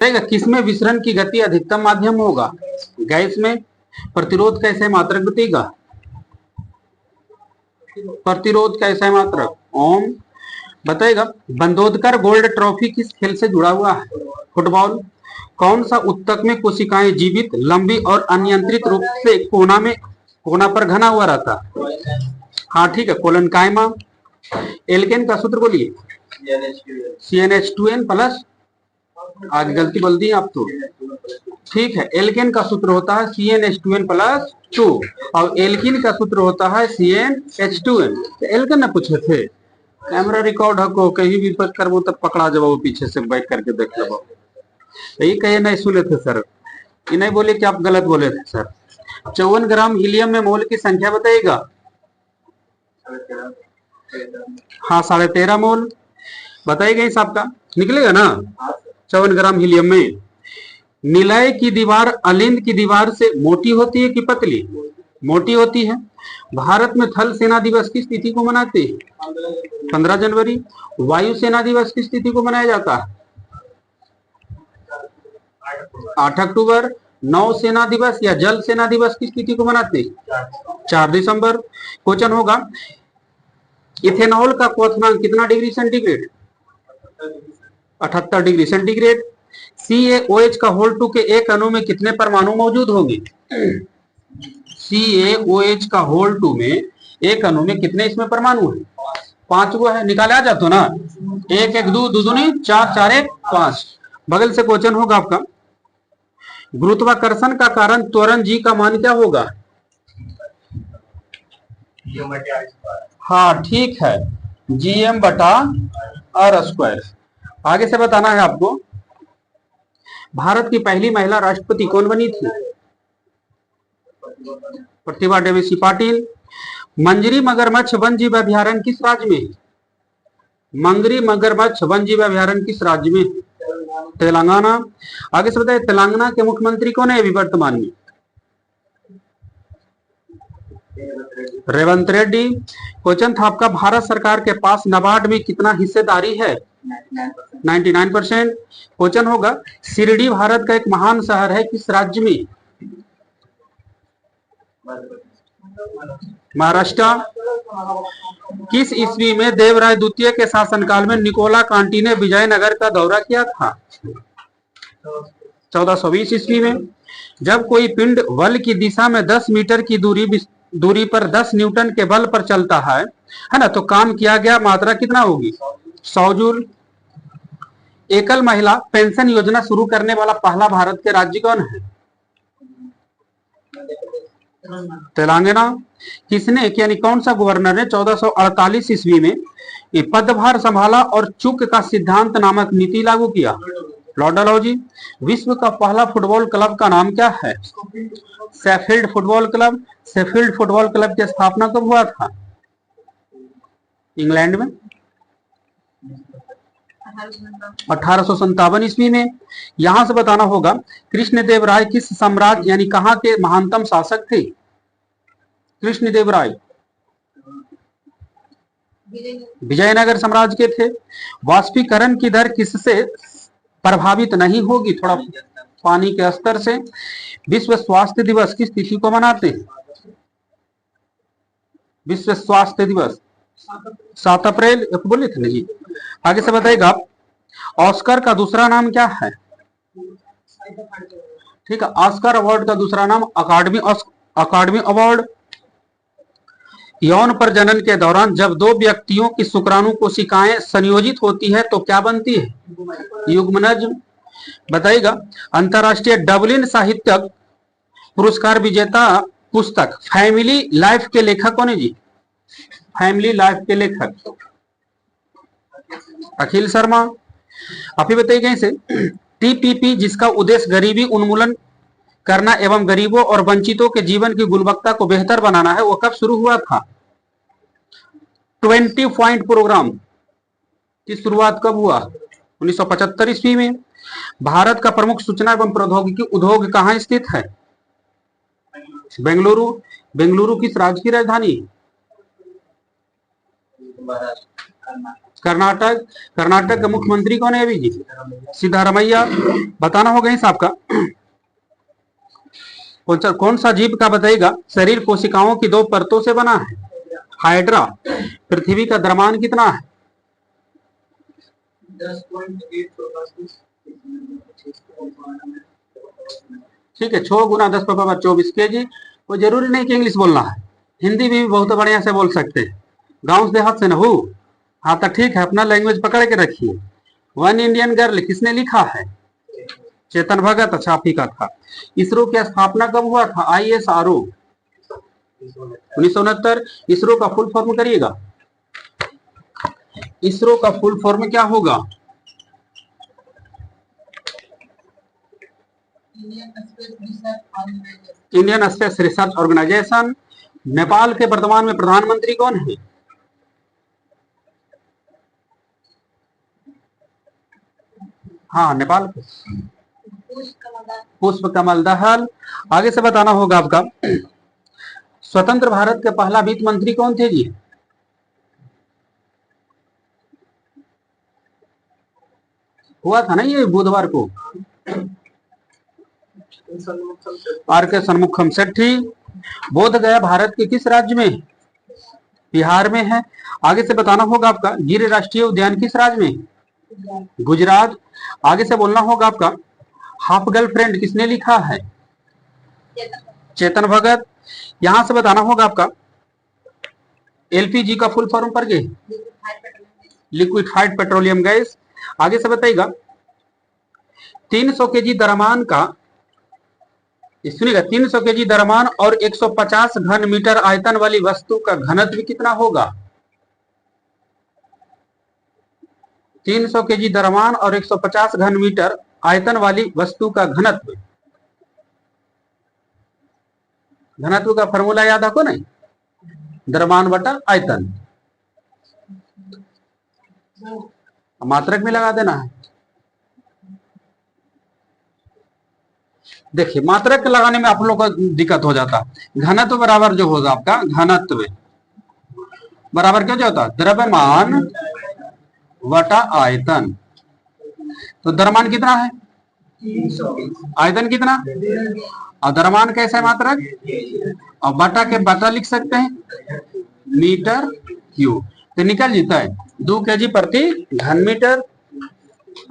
बताइएगा किसमें विसरण की गति अधिकतम माध्यम होगा? गैस में। प्रतिरोध कैसे मात्रक बताइएगा? प्रतिरोध कैसे मात्रक ओम। बताइएगा बंदोदकर गोल्ड ट्रॉफी किस खेल से जुड़ा हुआ है? फुटबॉल। कौन सा उत्तक में कोशिकाएं जीवित, लंबी और अनियंत्रित रूप से कोना पर घना हुआ रहता? हाँ ठीक है, कोलनकाइमा। एल्केन का सूत्र बोलिए। CnH2n plus. आगे गलती बोल दी आप तो। ठीक है, एल्केन का सूत्र होता है CnH2n प्लस 2 और एल्किन का सूत्र होता है CnH2n। एल्केन ना पूछे थे। कैमरा रिकॉर्ड हो कहीं भी कर वो तब पकड़ा जाओ, पीछे से बैठ करके देख लो। यही कहे नहीं सुने थे सर, ये नहीं बोले कि आप गलत बोले थे सर। 54 ग्राम हीलियम में मोल की संख्या बताइएगा। हाँ 13.5 मोल बताइएगा, इस आपका निकलेगा ना। 54 ग्राम हीलियम में निलय की दीवार अलिंद की दीवार से मोटी होती है कि पतली? मोटी होती है। भारत में थल सेना दिवस किस तिथि को मनाते हैं? 15 जनवरी। वायु सेना दिवस किस तिथि को मनाया जाता है? 8 अक्टूबर। नौसेना दिवस या जल सेना दिवस किस तिथि को मनाते हैं? 4 दिसंबर। क्वेश्चन होगा इथेनॉल का क्वथनांक कितना degree centigrade? 78 degree centigrade. CaOH का होल टू के एक अणु में कितने परमाणु मौजूद होंगे? CaOH का होल टू में एक अणु में कितने इसमें परमाणु है? 5 गो है, निकाले आ जाते हो ना। 1 1 2 2 दूनी 4 4 1 5। बगल से क्वेश्चन होगा आपका गुरुत्वाकर्षण का कारण त्वरण जी का मान क्या होगा? हाँ ठीक है, Gm/r²। आगे से बताना है आपको भारत की पहली महिला राष्ट्रपति कौन बनी थी? प्रतिभा देवी पाटिल। मंजरी मगरमच्छ वन जीव अभ्यारण्य किस राज्य में? मंगरी मगरमच्छ वन जीव अभ्यारण्य किस राज्य में? तेलंगाना। आगे से बताइए तेलंगाना के मुख्यमंत्री कौन है अभी वर्तमान में? रेवंत रेड्डी। क्वेश्चन था आपका भारत सरकार के पास नाबार्ड में कितना हिस्सेदारी है? 99%। क्वेश्चन होगा शिरडी भारत का एक महान शहर है किस राज्य में? महाराष्ट्र। किस ईस्वी में देवराय द्वितीय के शासनकाल में निकोला कांटी ने विजयनगर का दौरा किया था? 1420 ईस्वी में। जब कोई पिंड बल की दिशा में 10 मीटर की दूरी पर 10 न्यूटन के बल पर चलता है ना, तो काम किया गया मात्रा कितना होगी? 100 जूल। एकल महिला पेंशन योजना शुरू करने वाला पहला भारत के राज्य कौन है? तेलंगाना। किसने यानी कौन सा गवर्नर ने 1448 ईस्वी में पदभार संभाला और चुक का सिद्धांत नामक नीति लागू किया? लॉर्ड डलहौजी। विश्व का पहला फुटबॉल क्लब का नाम क्या है? Sheffield football club. Sheffield football club की स्थापना कब हुआ था? इंग्लैंड में 1857 ईस्वी में। यहां से बताना होगा कृष्णदेव राय किस साम्राज्य यानी कहां के महानतम शासक थे? कृष्णदेव राय विजयनगर साम्राज्य के थे। वाष्पीकरण की दर किससे प्रभावित नहीं होगी? थोड़ा पानी के स्तर से। विश्व स्वास्थ्य दिवस किस तिथि को मनाते हैं? विश्व स्वास्थ्य दिवस 7 अप्रैल बोले थे ना जी। आगे से बताइएगा ऑस्कर का दूसरा नाम क्या है? ठीक है, ऑस्कर अवार्ड का दूसरा नाम अकादमी अवार्ड। यौन प्रजनन के दौरान जब दो व्यक्तियों की शुक्राणु कोशिकाएं संयोजित होती है तो क्या बनती है? युग्मनज। बताइएगा अंतरराष्ट्रीय डबलिन साहित्यक पुरस्कार विजेता पुस्तक फैमिली लाइफ के लेखक कौन है जी? फैमिली लाइफ के लेखक अखिल शर्मा। आप ही बताइएगा इसे TPP जिसका उद्देश्य गरीबी उन्मूलन करना एवं गरीबों और वंचितों के जीवन की गुणवत्ता को बेहतर बनाना है, वो कब शुरू हुआ था? 20 पॉइंट प्रोग्राम की शुरुआत कब हुआ? 1975 ईस्वी में। भारत का प्रमुख सूचना एवं प्रौद्योगिकी उद्योग कहाँ स्थित है? बेंगलुरु। बेंगलुरु किस राज्य की राजधानी? कर्नाटक। कर्नाटक का मुख्यमंत्री कौन है अभी जी? सिद्धारमैया। बताना होगा इस आपका कौन सा जीव का बताइएगा शरीर कोशिकाओं की 2 परतों से बना है? हाइड्रा। पृथ्वी का द्रव्यमान कितना है? 10.8। ठीक है, 6 गुना 10⁻24 kg। कोई जरूरी नहीं कि इंग्लिश बोलना है, हिंदी भी बहुत बढ़िया से बोल सकते हैं, गांव देहात से न हो। हाँ तो ठीक है, अपना लैंग्वेज पकड़ के रखिए। वन इंडियन गर्ल किसने लिखा है? चेतन भगत। अच्छा, आप ही का था। इसरो की स्थापना कब हुआ था? ISRO 1969। इसरो का फुल फॉर्म करिएगा। इसरो का फुल फॉर्म क्या होगा? Indian space research organisation. Nepal के वर्तमान में प्रधानमंत्री कौन है? हाँ, नेपाल के पुष्प कमल दहल। आगे से बताना होगा आपका स्वतंत्र भारत के पहला वित्त मंत्री कौन थे जी? हुआ था ना ये बुधवार को, RK षणमुखम शेट्टी। बोध गया भारत के किस राज्य में? बिहार में है। आगे से बताना होगा आपका गिर राष्ट्रीय उद्यान किस राज्य में? गुजरात। आगे से बोलना होगा आपका हाफ गर्लफ्रेंड किसने लिखा है? चेतन भगत। यहां से बताना होगा आपका LPG का फुल फॉर्म पर गए, लिक्विफाइड पेट्रोलियम गैस। आगे से बताइएगा 300 kg द्रव्यमान का, सुनिएगा 300 kg द्रव्यमान और 150 घन मीटर आयतन वाली वस्तु का घनत्व कितना होगा? 300 kg द्रव्यमान और 150 घन मीटर आयतन वाली वस्तु का घनत्व। घनत्व का फॉर्मूला याद आपको नहीं? द्रव्यमान बटा आयतन, मात्रक में लगा देना है। देखिए मात्रक लगाने में आप लोग को दिक्कत हो जाता है। घनत्व बराबर जो होगा आपका, घनत्व बराबर क्या होता है? द्रव्यमान बटा आयतन। तो द्रव्यमान कितना है? आयतन कितना? और द्रव्यमान कैसा है? मात्रक। और बटा के बटा लिख सकते हैं मीटर क्यूब, तो निकल जाता है 2 kg प्रति घन मीटर।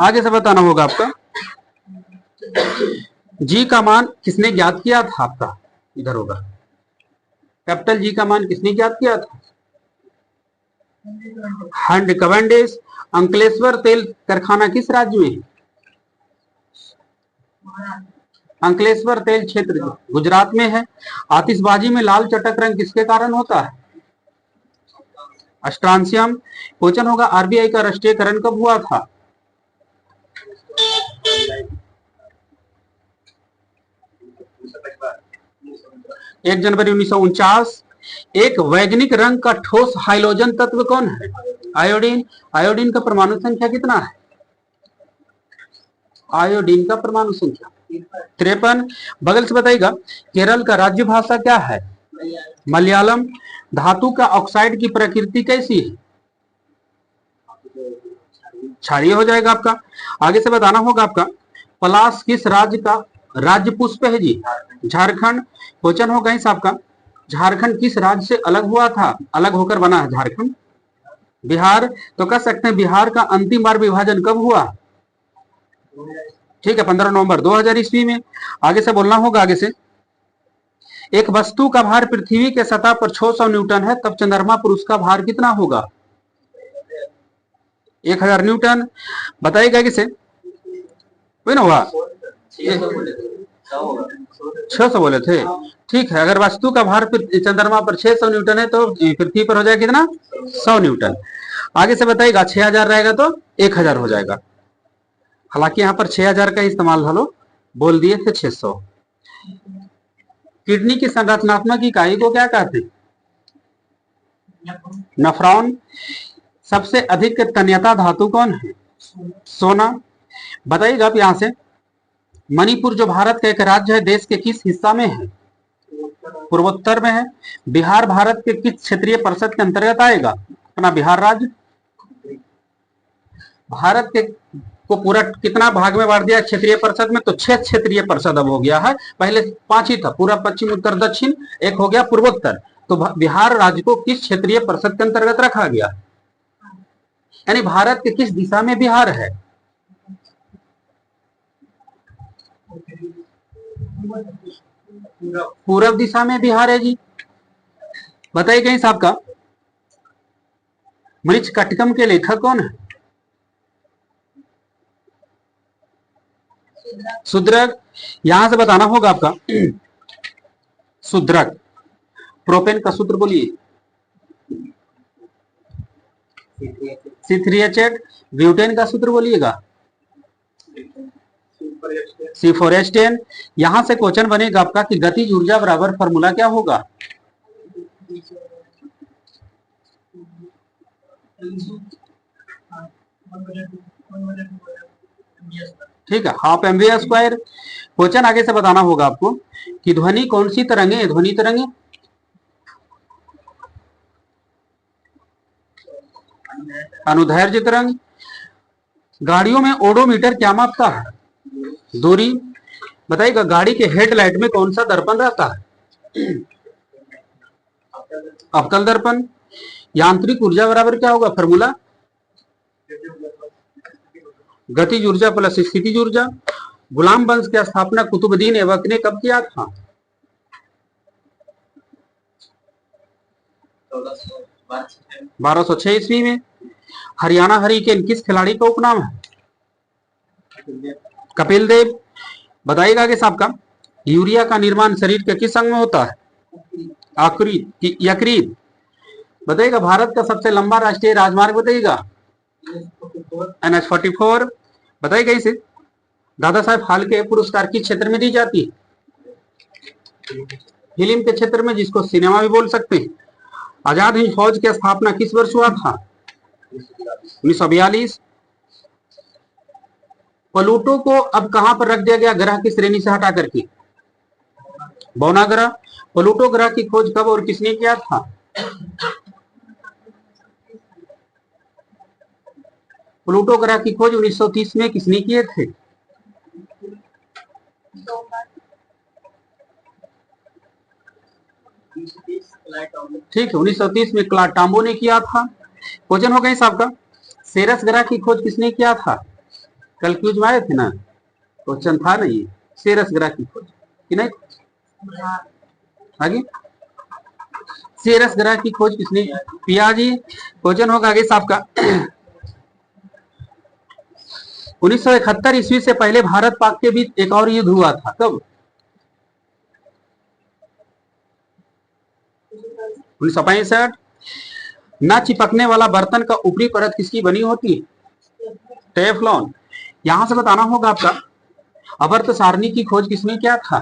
आगे से बताना होगा आपका जी का मान किसने ज्ञात किया था? आपका इधर होगा कैपिटल जी का मान किसने ज्ञात किया था? हंड कवेंडिश। अंकलेश्वर तेल कारखाना किस राज्य में? अंकलेश्वर तेल क्षेत्र गुजरात में है। आतिशबाजी में लाल चटक रंग किसके कारण होता है? अस्ट्रांसियम। क्वेश्चन होगा RBI का राष्ट्रीयकरण कब हुआ था? 1 जनवरी 1949। एक वैज्ञानिक रंग का ठोस हाइड्रोजन तत्व कौन है? आयोडीन। आयोडीन का परमाणु संख्या कितना है? आयोडीन का परमाणु संख्या 53। बगल से बताइएगा केरल का राज्य भाषा क्या है? मलयालम। धातु का ऑक्साइड की प्रकृति कैसी है? क्षारीय हो जाएगा आपका। आगे से बताना होगा आपका पलाश किस राज्य का राज्य पुष्प है जी? झारखंड। क्वेश्चन होगा इस आपका झारखंड किस राज्य से अलग हुआ था? अलग होकर बना है झारखंड। बिहार। तो कह सकते हैं बिहार का अंतिम बार विभाजन कब हुआ? ठीक है, 15 नवंबर 2000 ईस्वी में। आगे से बोलना होगा आगे से एक वस्तु का भार पृथ्वी के सतह पर 600 न्यूटन है, तब चंद्रमा पर उसका भार कितना होगा? 1000 न्यूटन। बताइएगा किसे वही ना हुआ? 600 बोले थे। ठीक है, अगर वस्तु का भार चंद्रमा पर 600 न्यूटन है तो पृथ्वी पर हो जाएगा कितना? 100 न्यूटन। आगे से बताइएगा 6000 रहेगा तो 1000 हो जाएगा। हालांकि यहाँ पर 6000 का इस्तेमाल हलो बोल दिए थे 600। किडनी की संरचनात्मक इकाई को क्या कहते हैं? नफ्रॉन। सबसे अधिक तन्यता धातु कौन है? सोना। बताइएगा आप यहाँ से मणिपुर जो भारत का एक राज्य है देश के किस हिस्सा में है? पूर्वोत्तर में है। बिहार भारत के किस क्षेत्रीय परिषद के अंतर्गत आएगा? अपना बिहार राज्य। भारत के को पूरा कितना भाग में बांट दिया क्षेत्रीय परिषद में? तो 6 क्षेत्रीय परिषद अब हो गया है, पहले 5 ही था, पूरा पश्चिम उत्तर दक्षिण, एक हो गया पूर्वोत्तर। तो बिहार राज्य को किस क्षेत्रीय परिषद के अंतर्गत रखा गया? यानी भारत के किस दिशा में बिहार है? पूर्व दिशा में बिहार है जी। बताइए कहीं साहब का मृच कटकम के लेखक कौन है? शुद्रक। यहां से बताना होगा आपका शुद्रक। प्रोपेन का सूत्र बोलिए। C3H8। ब्यूटेन का सूत्र बोलिएगा। C4H10। यहां से क्वेश्चन बनेगा आपका कि गतिज ऊर्जा बराबर फॉर्मूला क्या होगा? ठीक है, हाफ mv²। क्वेश्चन आगे से बताना होगा आपको कि ध्वनि कौन सी तरंग है? ध्वनि तरंग अनुदैर्ध्य तरंग। गाड़ियों में ओडोमीटर क्या मापता है? दूरी। बताइएगा गाड़ी के हेडलाइट में कौन सा दर्पण रहता है? अवतल दर्पण। यांत्रिक ऊर्जा बराबर क्या होगा फॉर्मूला? गतिज ऊर्जा प्लस स्थितिज ऊर्जा। गुलाम वंश की स्थापना कुतुबुद्दीन ऐबक ने कब किया था? 1206 ईस्वी में। हरियाणा हरिकेन किस खिलाड़ी का उपनाम है? कपिल देव। बताइएगा आगे साहब का यूरिया का निर्माण शरीर के किस अंग में होता है? यकृत। बताइएगा भारत का सबसे लंबा राष्ट्रीय राजमार्ग बताइएगा। NH44। बताइएगा इसे दादा साहब फाल्के पुरस्कार किस क्षेत्र में दी जाती है? फिल्म के क्षेत्र में, जिसको सिनेमा भी बोल सकते हैं। आजाद हिंद फौज की स्थापना किस वर्ष हुआ था? 1942। प्लूटो को अब कहां पर रख दिया गया ग्रह की श्रेणी से हटा करके? बौना ग्रह। प्लूटो ग्रह की खोज कब और किसने किया था? प्लूटो ग्रह की खोज 1930 में किसने किए थे? ठीक है, 1930 में क्लाड टॉम्बो ने किया था। क्वेश्चन हो गया साहब का सेरस ग्रह की खोज किसने किया था? कल क्यूज में आए थे ना, क्वेश्चन था ना ये, सेरस ग्रह की खोज कि नहीं? आगे सेरस ग्रह की खोज किसने? पियाजी। क्वेश्चन होगा आगे साहब का 1971 ईस्वी से पहले भारत पाक के बीच एक और युद्ध हुआ था, कब? 1965। न चिपकने वाला बर्तन का ऊपरी परत किसकी बनी होती है? टेफ्लॉन। यहां से बताना होगा आपका अवर्त सारणी की खोज किसने किया था?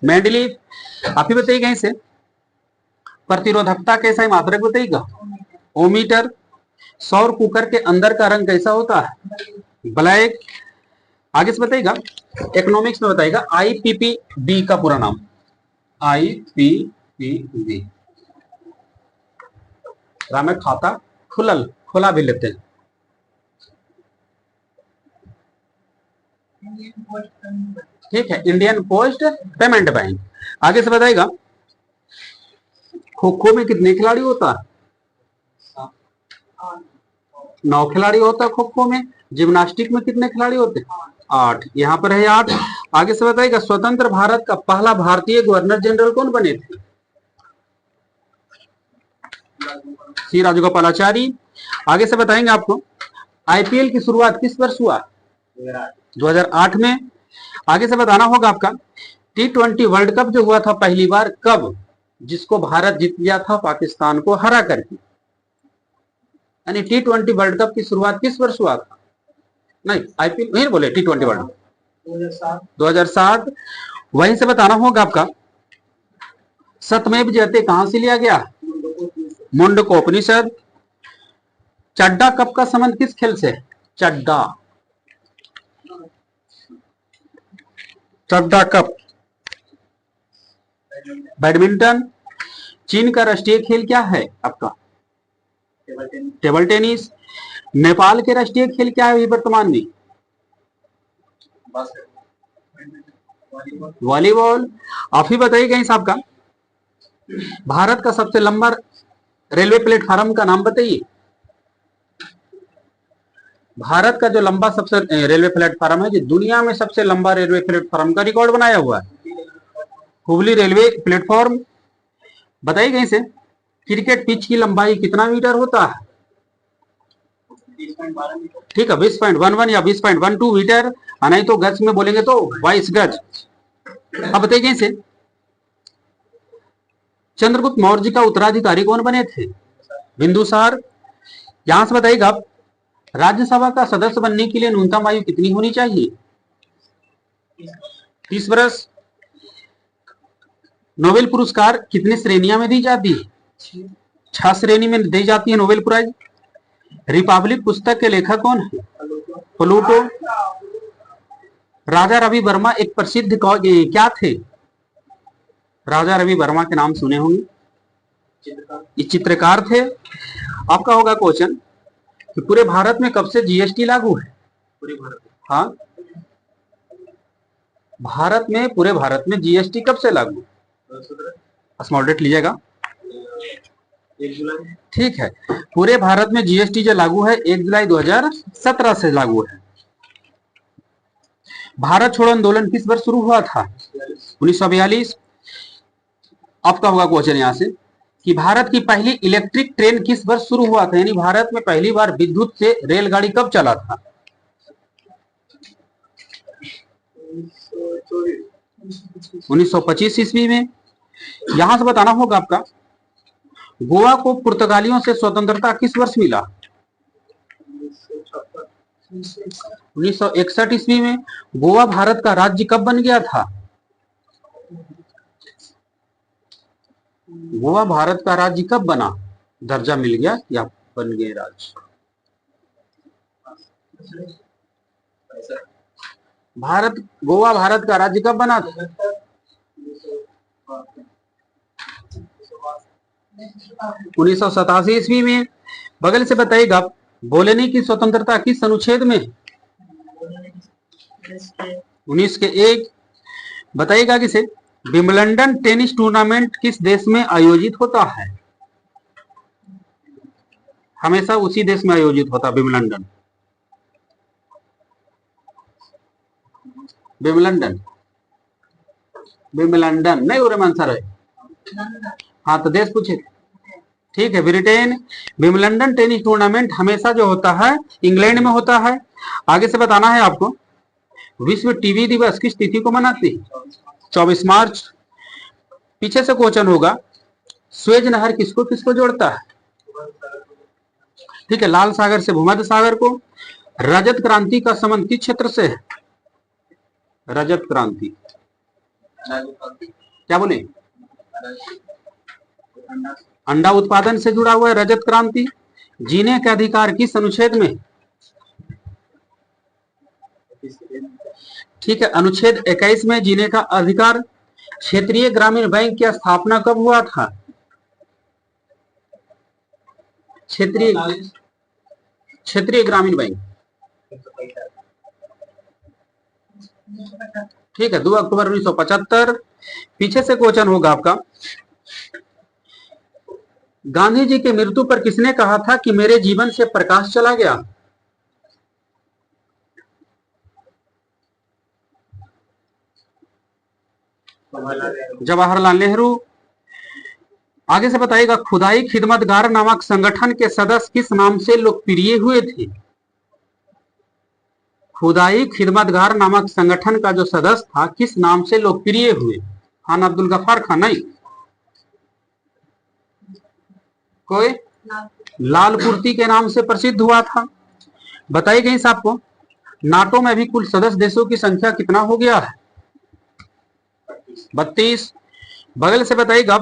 मेंडलीव। आप ही बताइएगा इसे प्रतिरोधकता कैसा है मात्रक बताइएगा? ओमीटर। सौर कुकर के अंदर का रंग कैसा होता है? ब्लैक। आगे से बताइएगा इकोनॉमिक्स में बताइएगा IPPB का पूरा नाम। IPPB में खाता खुला भी लेते हैं। ठीक है, इंडियन पोस्ट पेमेंट बैंक। आगे से बताइएगा खो खो में कितने खिलाड़ी होता है? 9 खिलाड़ी होता है खो खो में। जिम्नास्टिक में कितने खिलाड़ी होते हैं? 8। यहाँ पर है 8। आगे से बताइएगा स्वतंत्र भारत का पहला भारतीय गवर्नर जनरल कौन बने थे? सी राजगोपालाचारी। आगे से बताएंगे आपको IPL की शुरुआत किस वर्ष हुआ? 2008 में। आगे से बताना होगा आपका T20 वर्ल्ड कप जो हुआ था पहली बार कब, जिसको भारत जीत लिया था पाकिस्तान को हरा करके? यानी T20 वर्ल्ड कप की शुरुआत किस वर्ष हुआ था? नहीं, IPL नहीं बोले, T20 वर्ल्ड कप 2007। वहीं से बताना होगा आपका सत्यमेव जयते कहां से लिया गया? मुंडकोपनिषद। चड्डा कप का संबंध किस खेल से? चड्डा कप बैडमिंटन। चीन का राष्ट्रीय खेल क्या है आपका? Table tennis. नेपाल के राष्ट्रीय खेल क्या है अभी वर्तमान में? वॉलीबॉल। आप ही बताइए कहीं साहब का भारत का सबसे लंबा रेलवे प्लेटफार्म का नाम बताइए। भारत का जो लंबा सबसे रेलवे प्लेटफार्म है, जो दुनिया में सबसे लंबा रेलवे प्लेटफार्म का रिकॉर्ड बनाया हुआ है, हुबली रेलवे प्लेटफॉर्म। बताइए कहीं से क्रिकेट पिच की लंबाई कितना मीटर होता है? ठीक है, 20.11 या 20.12 मीटर, नहीं तो गज में बोलेंगे तो 22 गज। अब बताइए कहीं से चंद्रगुप्त मौर्य का उत्तराधिकारी कौन बने थे? बिंदुसार। यहां से बताइएगा राज्यसभा का सदस्य बनने के लिए न्यूनतम आयु कितनी होनी चाहिए? 30 वर्ष। नोबेल पुरस्कार कितनी श्रेणियां में दी जाती है? 6 श्रेणी में दी जाती है नोबेल प्राइज। रिपब्लिक पुस्तक के लेखक कौन है? प्लूटो। राजा रवि वर्मा एक प्रसिद्ध क्या थे? राजा रवि वर्मा के नाम सुने होंगे, ये चित्रकार थे। आपका होगा क्वेश्चन कि पूरे भारत में कब से जीएसटी लागू है? हाँ, भारत में, पूरे भारत में जीएसटी कब से लागू? स्मॉल डेट लीजिएगा। 1 जुलाई। ठीक है, पूरे भारत में जीएसटी जो लागू है 1 जुलाई 2017 से लागू है। भारत छोड़ो आंदोलन किस वर्ष शुरू हुआ था? 1942। आपका होगा क्वेश्चन यहां से कि भारत की पहली इलेक्ट्रिक ट्रेन किस वर्ष शुरू हुआ था, यानी भारत में पहली बार विद्युत से रेलगाड़ी कब चला था? 1925 ईस्वी में। यहां से बताना होगा आपका गोवा को पुर्तगालियों से स्वतंत्रता किस वर्ष मिला? 1961 ईस्वी में। गोवा भारत का राज्य कब बन गया था? गोवा भारत का राज्य कब बना, दर्जा मिल गया या बन गए राज्य? गोवा भारत का राज्य कब बना था? 1987 ईस्वी में। बगल से बताइएगा बोलने की स्वतंत्रता किस अनुच्छेद में? 19 के 1। बताइएगा किसे विंबलडन टेनिस टूर्नामेंट किस देश में आयोजित होता है? हमेशा उसी देश में आयोजित होता है विंबलडन। विंबलडन नहीं, उरे आंसर है। हाँ तो देश पूछे। ठीक है, ब्रिटेन। विंबलडन टेनिस टूर्नामेंट हमेशा जो होता है इंग्लैंड में होता है। आगे से बताना है आपको विश्व टीबी दिवस किस तिथि को मनाते हैं? 24 मार्च। पीछे से क्वेश्चन होगा स्वेज नहर किसको किसको जोड़ता है? ठीक है, लाल सागर से भूमध्य सागर को। रजत क्रांति का संबंध किस क्षेत्र से है? रजत क्रांति क्या बोले? अंडा उत्पादन से जुड़ा हुआ है रजत क्रांति। जीने के अधिकार किस अनुच्छेद में? ठीक है, अनुच्छेद 21 में जीने का अधिकार। क्षेत्रीय ग्रामीण बैंक की स्थापना कब हुआ था? क्षेत्रीय ग्रामीण बैंक। ठीक है, 2 अक्टूबर 1975। पीछे से क्वेश्चन होगा आपका गांधी जी की मृत्यु पर किसने कहा था कि मेरे जीवन से प्रकाश चला गया? जवाहरलाल नेहरू। आगे से बताइएगा खुदाई खिदमतगार नामक संगठन के सदस्य किस नाम से लोकप्रिय हुए थे? खुदाई खिदमतगार नामक संगठन का जो सदस्य था किस नाम से लोकप्रिय हुए? खान अब्दुल गफ्फार खान नहीं, कोई लाल कुर्ती के नाम से प्रसिद्ध हुआ था। बताइए कहीं साहब को नाटो में भी कुल सदस्य देशों की संख्या कितना हो गया है? 32। बगल से बताइएगा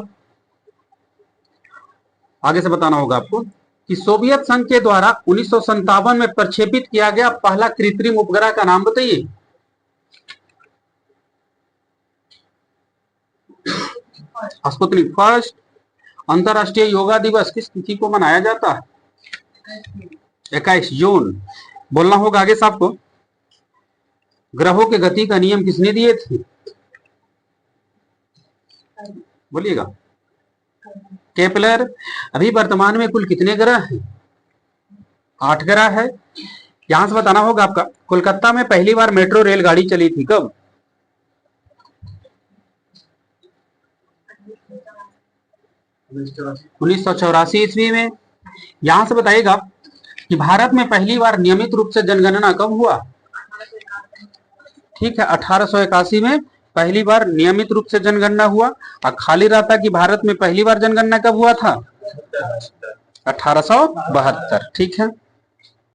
आगे से बताना होगा आपको कि सोवियत संघ के द्वारा 1957 में प्रक्षेपित किया गया पहला कृत्रिम उपग्रह का नाम बताइए। Sputnik first. अंतरराष्ट्रीय योगा दिवस किस तिथि को मनाया जाता है? 21 जून। बोलना होगा आगे साहब को। ग्रहों के गति का नियम किसने दिए थे? बोलिएगा। केपलर। अभी वर्तमान में कुल कितने ग्रह हैं? 8 ग्रह है। यहां से बताना होगा आपका, कोलकाता में पहली बार मेट्रो रेलगाड़ी चली थी कब? 1984 ईस्वी में। यहां से बताइएगा कि भारत में पहली बार नियमित रूप से जनगणना कब हुआ? ठीक है, 1881 में पहली बार नियमित रूप से जनगणना हुआ। और खाली रहता कि भारत में पहली बार जनगणना कब हुआ था? 1872। ठीक है।